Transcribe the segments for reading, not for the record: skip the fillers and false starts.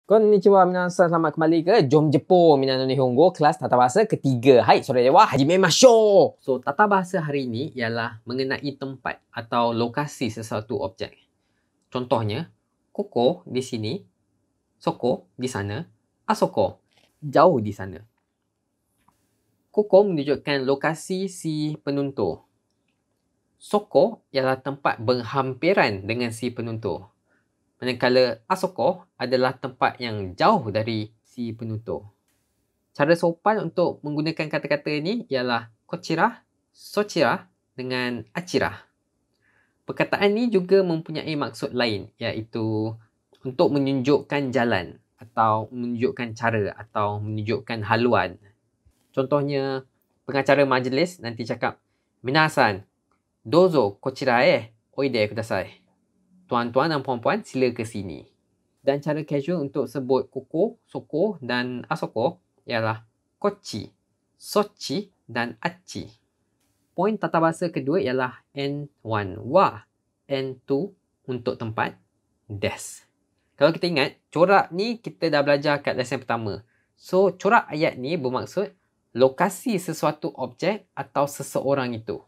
Konnichiwa minasan, selamat kembali ke Jom Jeppo Minano Nihongo kelas tata bahasa ketiga. Hai, sore dewa, hajimemashou. So, tata bahasa hari ini ialah mengenai tempat atau lokasi sesuatu objek. Contohnya, koko di sini, soko di sana, asoko jauh di sana. Koko menunjukkan lokasi si penuntur. Soko ialah tempat berhampiran dengan si penuntur. Manakala asoko adalah tempat yang jauh dari si penuntur. Cara sopan untuk menggunakan kata-kata ini ialah kochira, sochira dengan achira. Perkataan ini juga mempunyai maksud lain, iaitu untuk menunjukkan jalan atau menunjukkan cara atau menunjukkan haluan. Contohnya, pengacara majlis nanti cakap, "Minasan, dozo kochira e oide kudasai." Tuan-tuan dan puan-puan, sila ke sini. Dan cara casual untuk sebut koko, soko dan asoko ialah kochi, sochi dan achi. Poin tata bahasa kedua ialah N1 wa, N2 untuk tempat, des. Kalau kita ingat, corak ni kita dah belajar kat lesson pertama. So, corak ayat ni bermaksud lokasi sesuatu objek atau seseorang itu.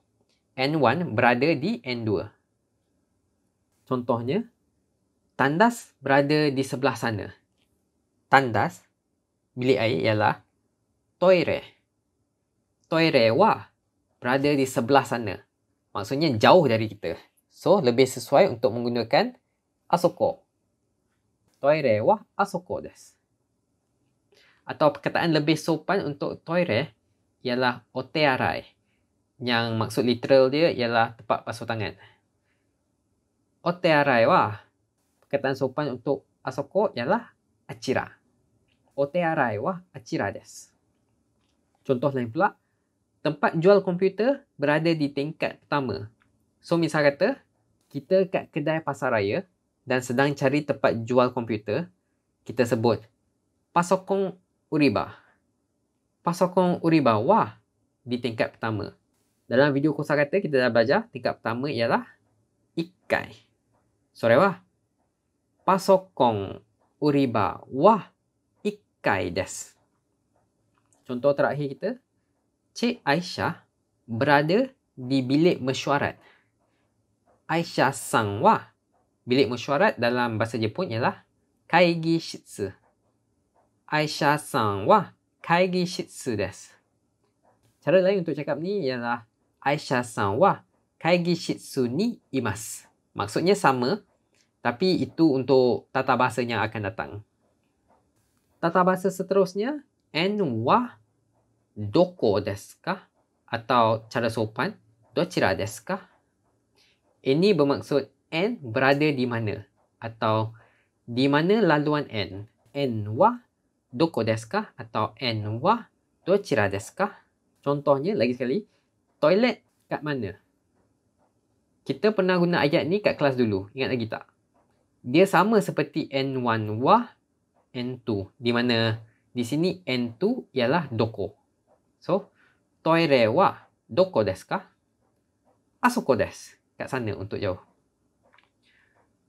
N1 berada di N2. Contohnya, tandas berada di sebelah sana. Tandas, bilik air ialah toire. Toire wa berada di sebelah sana. Maksudnya jauh dari kita. So, lebih sesuai untuk menggunakan asoko. Toire wa asoko desu. Atau perkataan lebih sopan untuk toire ialah otearai. Yang maksud literal dia ialah tempat basuh tangan. Otearai wa perkataan sopan untuk asoko ialah achira. Otearai wa achira desu. Contoh lain pula, tempat jual komputer berada di tingkat pertama. So, misal kata, kita kat kedai pasaraya dan sedang cari tempat jual komputer, kita sebut pasokon uriba. Pasokon uriba wa di tingkat pertama. Dalam video kosakata kita dah belajar, tingkat pertama ialah ikai. Sore wa pasokon uriba wa ikai desu. Contoh terakhir kita, Cik Aisyah berada di bilik mesyuarat. Aisyah-san wa, bilik mesyuarat dalam bahasa Jepun ialah kaigi shitsu. Aisyah-san wa kaigi shitsu desu. Cara lain untuk cakap ni ialah Aisyah-san wa kaigi shitsu ni imasu. Maksudnya sama, tapi itu untuk tata bahasa yang akan datang. Tata bahasa seterusnya, N wa doko desu ka? Atau cara sopan, dochira desu ka? Ini bermaksud N berada di mana? Atau di mana laluan N? N wa doko desu ka? Atau N wa dochira desu ka? Contohnya, lagi sekali, toilet kat mana? Kita pernah guna ayat ni kat kelas dulu. Ingat lagi tak? Dia sama seperti N1 wa N2. Di mana di sini N2 ialah doko. So, toire wa doko desu ka? Asoko desu. Kat sana untuk jauh.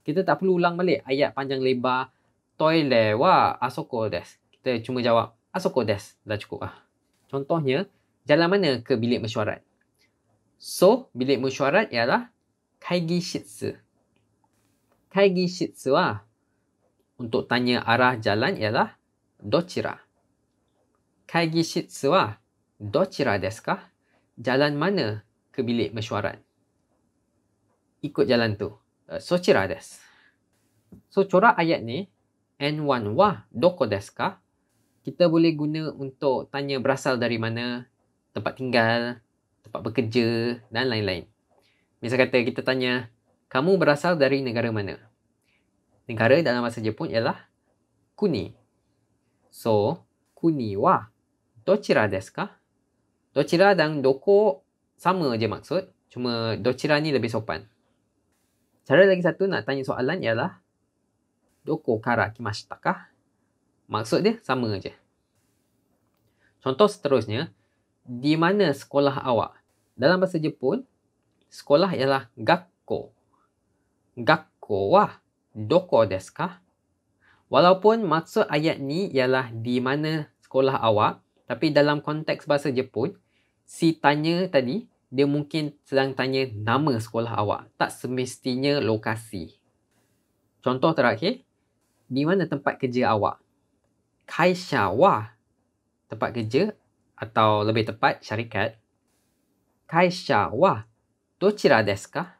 Kita tak perlu ulang balik ayat panjang lebar. Toire wa asoko desu. Kita cuma jawab asoko desu. Dah cukup lah. Contohnya, jalan mana ke bilik mesyuarat? So, bilik mesyuarat ialah kaigi shitsu. Kaigi shitsu wa untuk tanya arah jalan ialah dochira. Kaigi shitsu wa dochira desu ka? Jalan mana ke bilik mesyuarat? Ikut jalan tu. Sochira desu. So, corak ayat ni, N1 wa doko desu ka? Kita boleh guna untuk tanya berasal dari mana, tempat tinggal, tempat bekerja dan lain-lain. Misal kata kita tanya, kamu berasal dari negara mana? Negara dalam bahasa Jepun ialah kuni. So, kuni wa dochira desu ka? Dochira dan doko sama je maksud. Cuma dochira ni lebih sopan. Cara lagi satu nak tanya soalan ialah doko kara kimashita ka? Maksud dia sama je. Contoh seterusnya, di mana sekolah awak? Dalam bahasa Jepun, sekolah ialah gakko. Gakko wa doko desu ka? Walaupun maksud ayat ni ialah di mana sekolah awak, tapi dalam konteks bahasa Jepun, si tanya tadi, dia mungkin sedang tanya nama sekolah awak. Tak semestinya lokasi. Contoh terakhir, di mana tempat kerja awak? Kaisha wa tempat kerja atau lebih tepat syarikat. Kaisha wa dochira desu ka?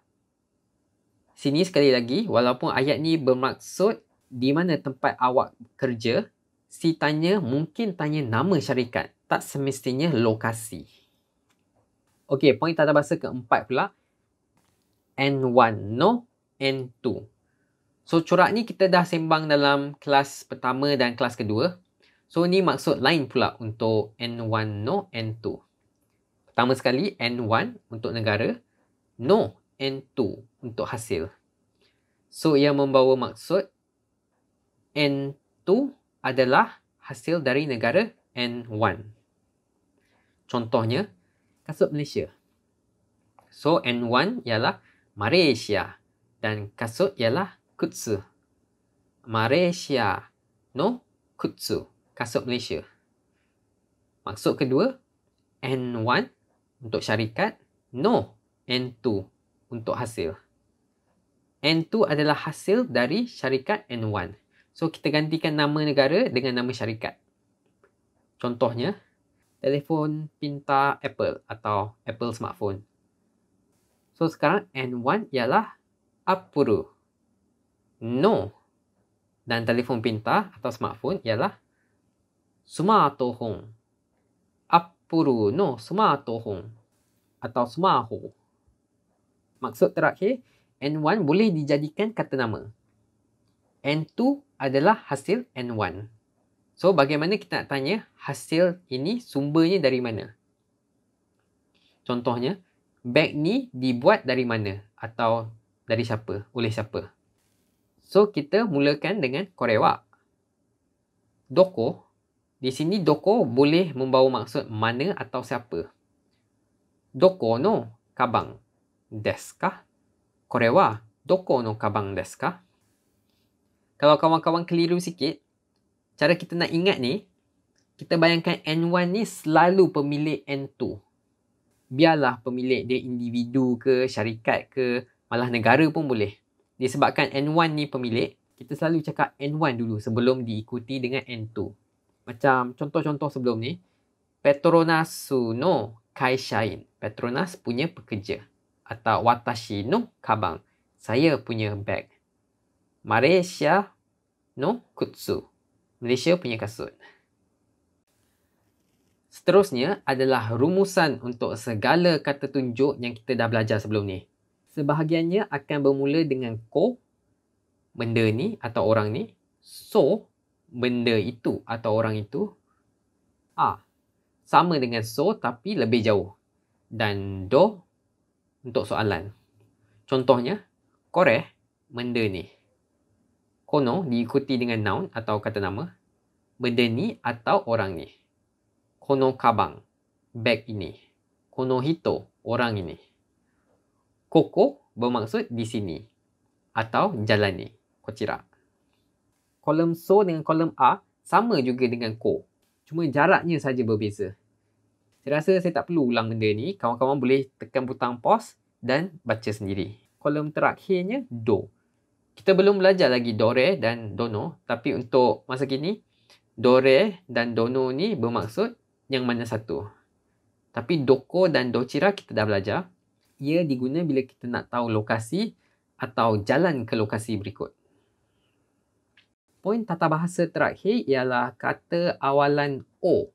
Sini sekali lagi, walaupun ayat ni bermaksud di mana tempat awak kerja, si tanya mungkin tanya nama syarikat, tak semestinya lokasi. Okey, poin tata bahasa keempat pula. N1 no N2. So, corak ni kita dah sembang dalam kelas pertama dan kelas kedua. So, ni maksud lain pula untuk N1 no N2. Pertama sekali, N1 untuk negara, no N2 untuk hasil. So, ia membawa maksud N2 adalah hasil dari negara N1. Contohnya, kasut Malaysia. So, N1 ialah Malaysia dan kasut ialah kutsu. Malaysia no kutsu, kasut Malaysia. Maksud kedua, N1 untuk syarikat, no N2 untuk hasil. N2 adalah hasil dari syarikat N1. So, kita gantikan nama negara dengan nama syarikat. Contohnya, telefon pintar Apple atau Apple smartphone. So, sekarang N1 ialah Apple. No. Dan telefon pintar atau smartphone ialah smartphone. Apple no smartphone atau smartphone. Maksud terakhir, N1 boleh dijadikan kata nama. N2 adalah hasil N1. So, bagaimana kita nak tanya hasil ini sumbernya dari mana? Contohnya, beg ni dibuat dari mana? Atau dari siapa? Oleh siapa? So, kita mulakan dengan korewa. Doko. Di sini doko boleh membawa maksud mana atau siapa. Doko no kabang desu ka? Korewa doko no kabang desu ka? Kalau kawan-kawan keliru sikit, cara kita nak ingat ni, kita bayangkan N1 ni selalu pemilik N2. Biarlah pemilik dia individu ke, syarikat ke, malah negara pun boleh. Disebabkan N1 ni pemilik, kita selalu cakap N1 dulu sebelum diikuti dengan N2. Macam contoh-contoh sebelum ni, Petronasu no kaishain. Petronas punya pekerja. Atau watashi no kabang. Saya punya beg. Malaysia no kutsu. Malaysia punya kasut. Seterusnya adalah rumusan untuk segala kata tunjuk yang kita dah belajar sebelum ni. Sebahagiannya akan bermula dengan ko, benda ni atau orang ni. So, benda itu atau orang itu. Sama dengan so tapi lebih jauh. Dan do untuk soalan. Contohnya, koreh, benda ni. Kono diikuti dengan noun atau kata nama. Benda ni atau orang ni. Kono kabang, beg ini. Kono hito, orang ini. Koko bermaksud di sini. Atau jalan ni, kochira. Kolom so dengan kolom a sama juga dengan ko. Cuma jaraknya saja berbeza. Saya rasa saya tak perlu ulang benda ni. Kawan-kawan boleh tekan butang pause dan baca sendiri. Kolom terakhirnya do. Kita belum belajar lagi dore dan dono. Tapi untuk masa kini, dore dan dono ni bermaksud yang mana satu. Tapi doko dan dochira kita dah belajar. Ia diguna bila kita nak tahu lokasi atau jalan ke lokasi berikut. Poin tata bahasa terakhir ialah kata awalan O.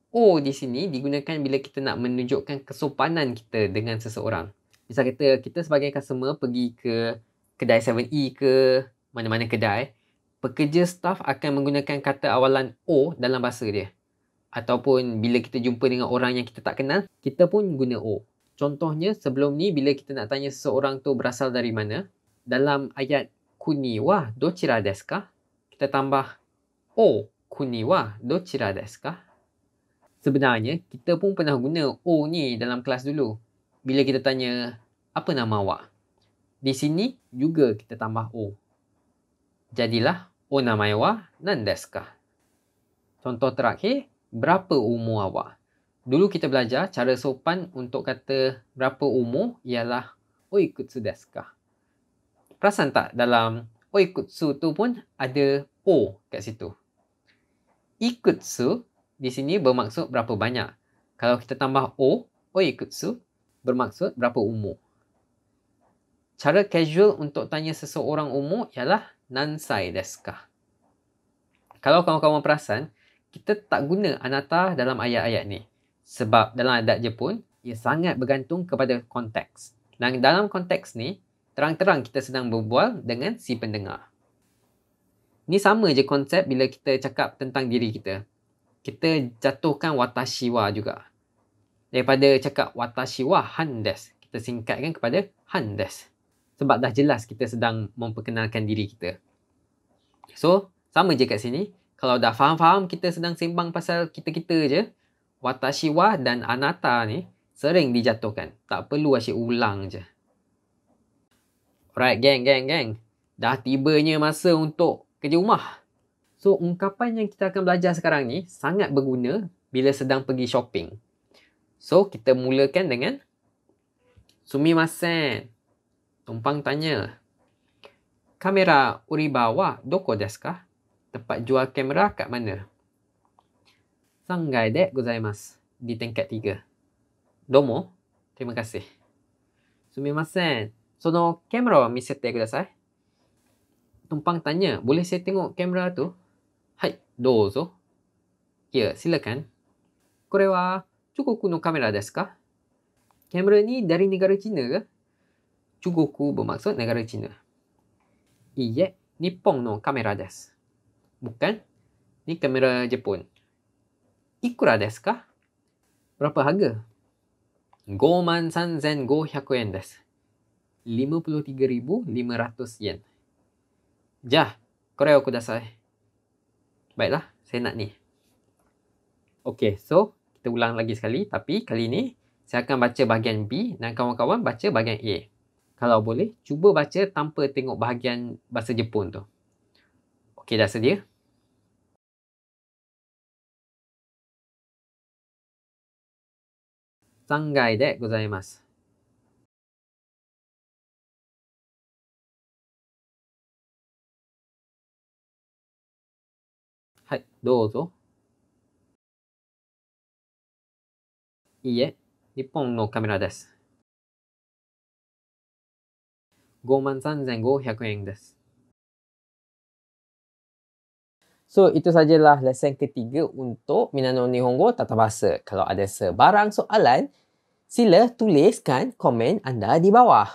O di sini digunakan bila kita nak menunjukkan kesopanan kita dengan seseorang. Misal kata kita sebagai customer pergi ke kedai 7E ke mana-mana kedai, pekerja staf akan menggunakan kata awalan O dalam bahasa dia. Ataupun bila kita jumpa dengan orang yang kita tak kenal, kita pun guna O. Contohnya sebelum ni bila kita nak tanya seseorang tu berasal dari mana, dalam ayat kuni wa dochira desu ka? Kita tambah O kuni wa dochira desu ka? Sebenarnya kita pun pernah guna O ni dalam kelas dulu. Bila kita tanya apa nama awak? Di sini juga kita tambah O. Jadilah O namae wa nan desu ka? Contoh terakhir, berapa umur awak? Dulu kita belajar cara sopan untuk kata berapa umur ialah oikutsu desu ka? Perasan tak dalam oikutsu tu pun ada o kat situ. Ikutsu di sini bermaksud berapa banyak. Kalau kita tambah o, oikutsu bermaksud berapa umur. Cara casual untuk tanya seseorang umur ialah nansai desu ka? Kalau kawan-kawan perasan, kita tak guna anata dalam ayat-ayat ni. Sebab dalam adat Jepun, ia sangat bergantung kepada konteks. Dan dalam konteks ni, terang-terang kita sedang berbual dengan si pendengar. Ni sama je konsep bila kita cakap tentang diri kita. Kita jatuhkan watashi wa juga. Daripada cakap watashi wa han desu, kita singkatkan kepada han desu. Sebab dah jelas kita sedang memperkenalkan diri kita. So, sama je kat sini. Kalau dah faham-faham kita sedang sembang pasal kita-kita je, watashi wa dan anata ni sering dijatuhkan. Tak perlu asyik ulang je. Alright, geng. Dah tibanya masa untuk kerja rumah. So, ungkapan yang kita akan belajar sekarang ni sangat berguna bila sedang pergi shopping. So, kita mulakan dengan sumimasen. Tumpang tanya. Kamera uriba wa doko desu ka? Tempat jual kamera kat mana? Sangai de gozaimasu. Di tingkat 3. Domo. Terima kasih. Sumimasen. Sono kamera wa misete kudasai. Tumpang tanya, boleh saya tengok kamera tu? Hai, dozo. Ya, silakan. Kore wa Chugoku no kamera desu ka? Kamera ni dari negara China ke? Chugoku bermaksud negara China. Iye, Nippon no kamera desu. Bukan, ni kamera Jepun. Ikura desu ka? Berapa harga? 53,500 yen desu. 53,500 yen. Ja, kore o kudasai. Baiklah, saya nak ni. Okay, so kita ulang lagi sekali. Tapi kali ni saya akan baca bahagian B dan kawan-kawan baca bahagian A. Kalau boleh, cuba baca tanpa tengok bahagian bahasa Jepun tu. Okey, dah sedia? Sangai de gozaimasu. Hai, dozo. Iye, Nippon no kamera desu. 53,500 yen desu. So, itu sajalah lesen ketiga untuk Minano Nihongo Tata Bahasa. Kalau ada sebarang soalan, sila tuliskan komen anda di bawah.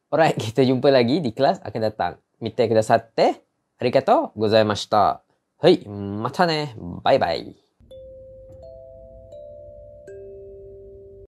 Alright, kita jumpa lagi di kelas akan datang. Mite kudasatte, arigatou gozaimashita. Hai, mata ne. Bye bye.